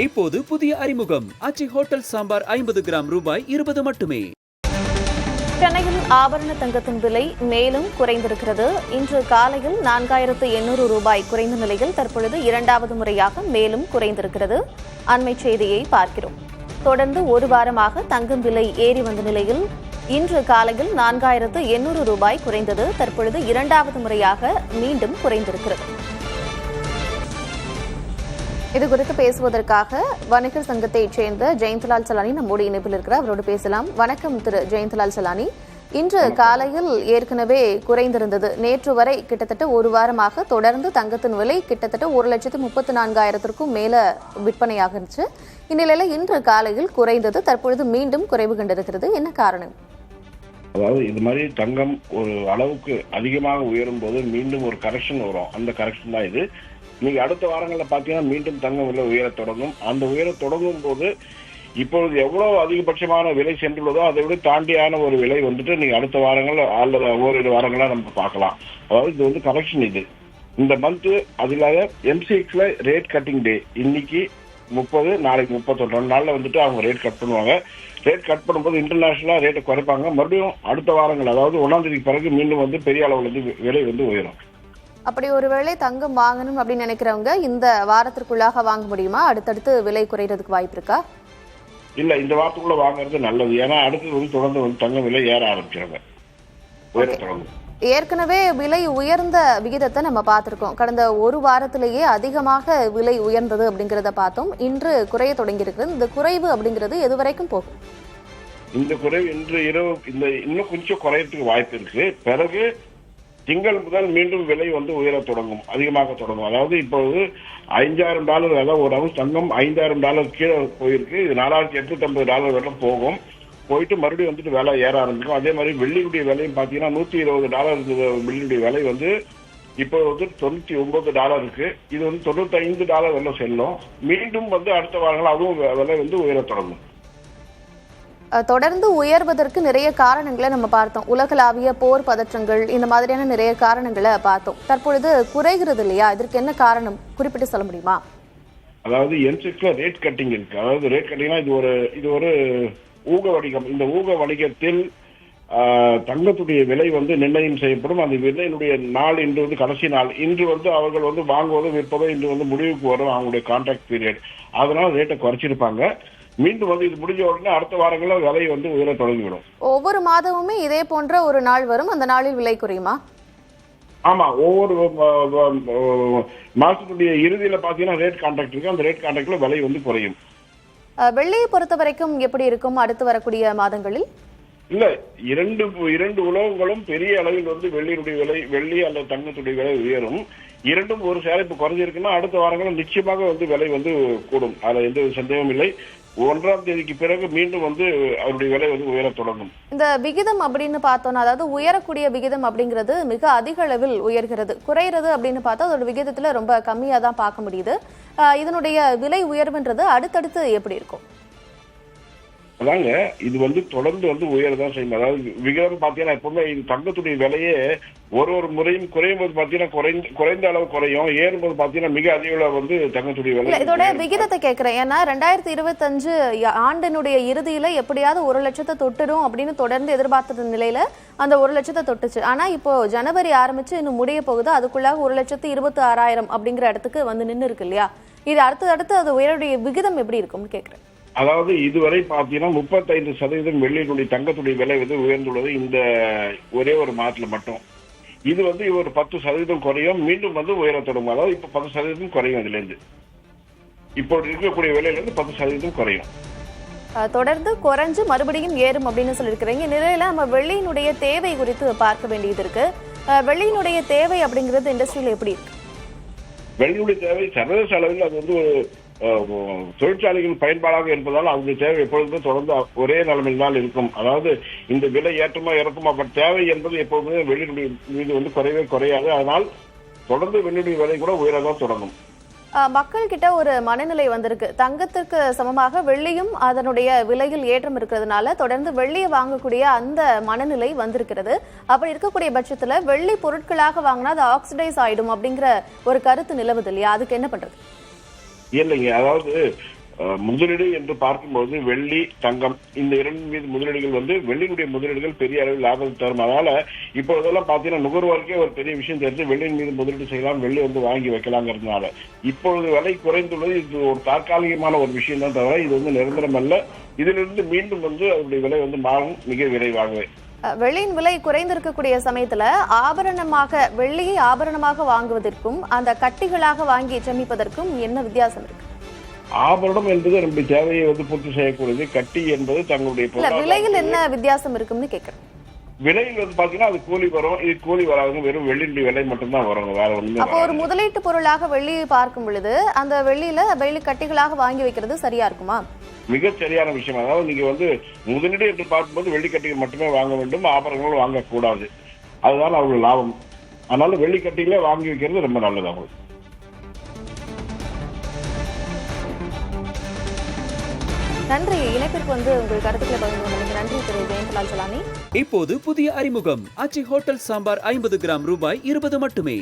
இப்போது புதிய அறிமுகம் அச்சி ஹோட்டல் சாம்பார் 50 கிராம் ரூபாய் 20 மட்டுமே. சென்னையில் ஆபரண தங்கத்தின் விலை மேலும் குறைந்திருக்கிறது. இன்று காலையில் 4800 ரூபாய் குறைந்த நிலையில் தற்பொழுது இரண்டாவது முறையாக மேலும் குறைந்திருக்கிறது. அண்மை செய்தியை பார்க்கிறோம். தொடர்ந்து ஒரு வாரமாக தங்கம் விலை ஏறி வந்த நிலையில் இன்று காலையில் 4800 ரூபாய் குறைந்தது. தற்பொழுது இரண்டாவது முறையாக மீண்டும் குறைந்திருக்கிறது. இதுகுறித்து பேசுவதற்காக வணிகர் சங்கத்தைச் சேர்ந்த ஜெயந்தலால் சலானி நம்மோடு இணைப்பில் இருக்கிறார். அவரோடு பேசலாம். வணக்கம் திரு ஜெயந்தலால் சலானி. இன்று காலையில் ஏற்கனவே குறைந்திருந்தது. நேற்று வரை கிட்டத்தட்ட ஒரு வாரமாக தொடர்ந்து தங்கத்தின் விலை கிட்டத்தட்ட 1,34,000க்கும் மேல விற்பனையாக இருந்துச்சு. இந்நிலையில இன்று காலையில் குறைந்தது. தற்பொழுது மீண்டும் குறைவு கண்டிருக்கிறது. என்ன காரணம்? அதாவது இது மாதிரி தங்கம் ஒரு அளவுக்கு அதிகமாக உயரும் போது மீண்டும் ஒரு கரெக்ஷன் வரும். அந்த கரெக்ஷன் தான் இது. நீங்க அடுத்த வாரங்களில் பார்த்தீங்கன்னா மீண்டும் தங்கம் விலை உயர தொடங்கும். அந்த உயர தொடங்கும் போது இப்பொழுது எவ்வளவு அதிகபட்சமான விலை சென்றுள்ளதோ அதை விட தாண்டியான ஒரு விலை வந்துட்டு நீங்க அடுத்த வாரங்கள் அல்லது ஓரிரு வாரங்களா நம்ம பார்க்கலாம். அதாவது இது வந்து கரெக்ஷன். இது இந்த மந்த் அதில் எம்சிஎக்ஸ்ல ரேட் கட்டிங் டே இன்னைக்கு 30, நாளைக்கு 31 நாள்ல வந்துட்டு அவங்க ரேட் கட் பண்ணுவாங்க. ரேட் கட் பண்ணும்போது இன்டர்நேஷனலா ரேட்டை குறைப்பாங்க. மறுபடியும் அடுத்த வாரங்கள் அதாவது 1ஆம் தேதிக்கு பிறகு மீண்டும் வந்து பெரிய அளவுல இருந்து விலை வந்து உயரும். அப்படி ஒருவேளை தங்கம் வாங்கணும் அப்படின்னு நினைக்கிறவங்க இந்த வாரத்திற்குள்ளாக வாங்க முடியுமா? அடுத்தடுத்து விலை குறைறதுக்கு வாய்ப்பு இருக்கா? இல்ல, இந்த வாரத்துக்குள்ள வாங்குறது நல்லது. ஏன்னா அடுத்தது வந்து தொடர்ந்து வந்து தங்கம் விலை ஏற ஆரம்பிச்சிருங்க, உயர தொடங்கும். ஏற்கனவே விலை உயர்ந்த விகிதத்தை நம்ம பார்த்திருக்கோம். கடந்த ஒரு வாரத்திலேயே அதிகமாக விலை உயர்ந்தது அப்படிங்கிறத பார்த்தோம். இன்று குறைய தொடங்கி இருக்கிறது. இந்த குறைவு அப்படிங்கிறது எது வரைக்கும் போகும்? இந்த குறைவு இன்று இரவு இன்னும் கொஞ்சம் குறையறதுக்கு வாய்ப்பு இருக்கு. பிறகு திங்கள் முதல் மீண்டும் விலை வந்து உயர தொடங்கும், அதிகமாக தொடங்கும். அதாவது இப்போது $5,000, அதாவது ஒரு அவுன்ஸ் தங்கம் $5,000 கீழே போயிருக்கு. இது $4,850 வரலாம் போகும். போயிட்டு மறுபடியும் வந்துட்டு விலை ஏற ஆரம்பிக்கும். அதே மாதிரி வெள்ளியுடைய விலையும் பார்த்தீங்கன்னா $120 இருந்தது. வெள்ளியுடைய விலை வந்து இப்போ வந்து $99 இருக்கு. இது வந்து $95 வரல செல்லும். மீண்டும் வந்து அடுத்த வாரங்கள் அதுவும் விலை வந்து உயர தொடங்கும். தொடர்ந்து உயர்வதற்கு நிறைய காரணங்களை நம்ம பார்த்தோம். உலகளாவிய போர் பதற்றங்கள், இந்த மாதிரியான நிறைய காரணங்களை பார்த்தோம். தற்பொழுது குறைகிறது இல்லையா? இதற்கு என்ன காரணம் குறிப்பிட்டு சொல்ல முடியுமா? அதாவது எம்சிஎக்ஸ்ல ரேட் கட்டிங் இருக்கு. அதாவது ரேட் கட்டிங்னா இது ஒரு ஊக வணிகம். இந்த ஊக வணிகத்தில் தங்கத்துடைய விலை வந்து நிர்ணயம் செய்யப்படும். அந்த விலையினுடைய நாள் இன்று வந்து கடைசி நாள். இன்று வந்து அவர்கள் வந்து வாங்குவதோ விற்பதோ இன்று வந்து முடிவுக்கு வரும் அவங்களுடைய கான்ட்ராக்ட் பீரியட். அதனால ரேட்டை குறைச்சிருப்பாங்க. மீண்டும் வந்து இது முடிஞ்ச உடனே அடுத்த வாரங்களில் விலை வந்து உயர தொடங்கிவிடும். ஒவ்வொரு மாதமுமே இதே போன்ற ஒரு நாள் வரும். அந்த நாளில் விலை குறையுமா? ஆமா, ஒவ்வொரு மாசத்துடைய இறுதியில பாத்தீங்கன்னா ரேட் கான்ட்ராக்ட் இருக்கு. அந்த ரேட் கான்ட்ராக்ட்ல விலை வந்து குறையும். வெள்ளியை பொறுத்த வரைக்கும் எப்படி இருக்கும் அடுத்து வரக்கூடிய மாதங்களில்? இல்ல, இரண்டு உலோகங்களும் பெரிய அளவில் வந்து வெள்ளி அல்லது தங்கத்துடைய விலை உயரும். இரண்டும் ஒரு சேர இப்ப குறைஞ்சிருக்குன்னா அடுத்த வாரங்களும் நிச்சயமாக வந்து விலை வந்து கூடும். அதுல எந்த சந்தேகமும் இல்லை. 1ஆம் தேதிக்கு பிறகு மீண்டும் வந்து அவருடைய விலை வந்து உயர தொடங்கும். இந்த விகிதம் அப்படின்னு பார்த்தோம்னா, அதாவது உயரக்கூடிய விகிதம் அப்படிங்கிறது மிக அதிக அளவில் உயர்கிறது. குறைகிறது அப்படின்னு பார்த்தா அதோட விகிதத்துல ரொம்ப கம்மியா தான் பார்க்க முடியுது. இதனுடைய விலை உயர்வுன்றது அடுத்தடுத்து எப்படி இருக்கும்? அதாங்க, இது வந்து தொடர்ந்து வந்து உயரதான் செய்யும். அதாவது விகிதம் பாத்தீங்கன்னா எப்பவுமே இது தங்கத்துடைய விலையே ஒரு முறையும் குறையும் போது பாத்தீங்கன்னா குறைந்த அளவு குறையும். ஏறும்போது பாத்தீங்கன்னா மிக அதிக வந்து தங்கத்துடைய விலை. இதோட விகிதத்தை கேட்கிறேன். ஏன்னா 2025 ஆண்டினுடைய இறுதியில எப்படியாவது 1,00,000 தொட்டுடும் அப்படின்னு தொடர்ந்து எதிர்பார்த்த நிலையில அந்த 1,00,000 தொட்டுச்சு. ஆனா இப்போ ஜனவரி ஆரம்பிச்சு இன்னும் முடிய போகுது. அதுக்குள்ளாக 1,26,000 அப்படிங்கிற இடத்துக்கு வந்து நின்று இருக்கு இல்லையா? இது அடுத்து அது உயருடைய விகிதம் எப்படி இருக்கும்னு கேட்கிறேன். அதாவது இதுவரை பாத்தீங்கன்னா 35% வெள்ளியினுடைய தங்கத்துடைய விலை வந்து உயர்ந்துள்ளது இந்த ஒரே ஒரு மாதத்துல மட்டும். இது வந்து ஒரு 10% குறையும், மீண்டும் வந்து உயர தொடங்கும். அதாவது இப்ப 10% குறையும். இதுல இருந்து இப்போ இருக்கக்கூடிய விலையில இருந்து 10% குறையும். தொடர்ந்து குறைஞ்சு மறுபடியும் ஏறும் அப்படின்னு சொல்லியிருக்கிறீங்க. நிலையில நம்ம வெள்ளியினுடைய தேவை குறித்து பார்க்க வேண்டியது இருக்கு. வெள்ளியினுடைய தேவை அப்படிங்கிறது இண்டஸ்ட்ரியில எப்படி இருக்கு? வெள்ளியுடைய தேவை சர்வதேச அளவில் அது வந்து தொழிற்சாலைகள் பயன்பாடாக இருப்பதால் அவங்க தேவை எப்பொழுதுமே தொடர்ந்து ஒரே நிலைமையில் தான் இருக்கும். அதாவது இந்த விலை ஏற்றமா இறக்குமா, பட் தேவை என்பது எப்போதுமே வெள்ளியுடைய மீது வந்து குறையவே குறையாது. அதனால் தொடர்ந்து வெள்ளியுடைய விலை கூட உயரதான் தொடங்கும். மக்கள் கிட்ட ஒரு மனநிலை வந்திருக்கு. தங்கத்திற்கு சமமாக வெள்ளியும் அதனுடைய விலையில் ஏற்றம் இருக்கிறதுனால தொடர்ந்து வெள்ளியை வாங்கக்கூடிய அந்த மனநிலை வந்திருக்கிறது. அப்படி இருக்கக்கூடிய பட்சத்துல வெள்ளி பொருட்களாக வாங்கினா அது ஆக்சிடைஸ் ஆயிடும் அப்படிங்கிற ஒரு கருத்து நிலவுது இல்லையா? அதுக்கு என்ன பண்றது? இல்லைங்க, அதாவது முதலீடு என்று பார்க்கும்போது வெள்ளி தங்கம் இந்த இரண்டு மீது முதலீடுகள் வெள்ளியினுடைய முதலீடுகள் பெரிய அளவில் லாபத்தை தரும். அதனால இப்போதெல்லாம் பாத்தீங்கன்னா நுகர்வோருக்கே ஒரு பெரிய விஷயம் தெரிஞ்சு வெள்ளியின் மீது முதலீடு செய்யலாம், வெள்ளி வாங்கி வைக்கலாங்கிறதுனால இப்பொழுது விலை குறைந்துள்ளது. இது ஒரு தற்காலிகமான ஒரு விஷயம் தான் தவிர இது நிரந்தரம் அல்ல. இதிலிருந்து மீண்டும் அதனுடைய விலை மாறும் மிக விரைவாகவே. வெள்ளியின் விலை குறைந்திருக்கக்கூடிய சமயத்துல வெள்ளியை ஆபரணமாக வாங்குவதற்கும் அந்த கட்டிகளாக வாங்கி சேமிப்பதற்கும் என்ன வித்தியாசம் இருக்கு? ஆபரணம் என்பது நம்முடைய தேவையை பூர்த்தி செய்யக்கூடியது. கட்டி என்பது தங்களுடைய விலையில் என்ன வித்தியாசம் இருக்குன்னு கேட்கிறேன். விலையில் பாத்தீங்கன்னா அது கூலி வரும், இது கூலி வராதுங்க, வெறும் வெள்ளியுடைய விலை மட்டும்தான் வரும், வேற ஒண்ணுமே. அப்போ ஒரு முதலீட்டு பொருளாக வெள்ளியை பார்க்கும் பொழுது அந்த வெள்ளி கட்டிகளாக வாங்கி வைக்கிறது சரியா இருக்குமா? மிக சரியான விஷயம். அதாவது நீங்க முதலீடு என்று பார்க்கும்போது வெள்ளிக்கட்டிகள் மட்டுமே வாங்க வேண்டும், ஆபரணங்களும் வாங்கக்கூடாது. அதுதான் அவர்கள் லாபம். அதனால வெள்ளிக்கட்டிகளே வாங்கி வைக்கிறது ரொம்ப நல்லது அவங்களுக்கு. நன்றி. இணைப்பிற்கு உங்கள் கருத்துக்களை பகிர்ந்து கொண்டமைக்கு நன்றி திரு ஜெயந்தலால் சலானி. இப்போது புதிய அறிமுகம் ஆச்சி ஹோட்டல் சாம்பார் 50 கிராம் ரூபாய் 20 மட்டுமே.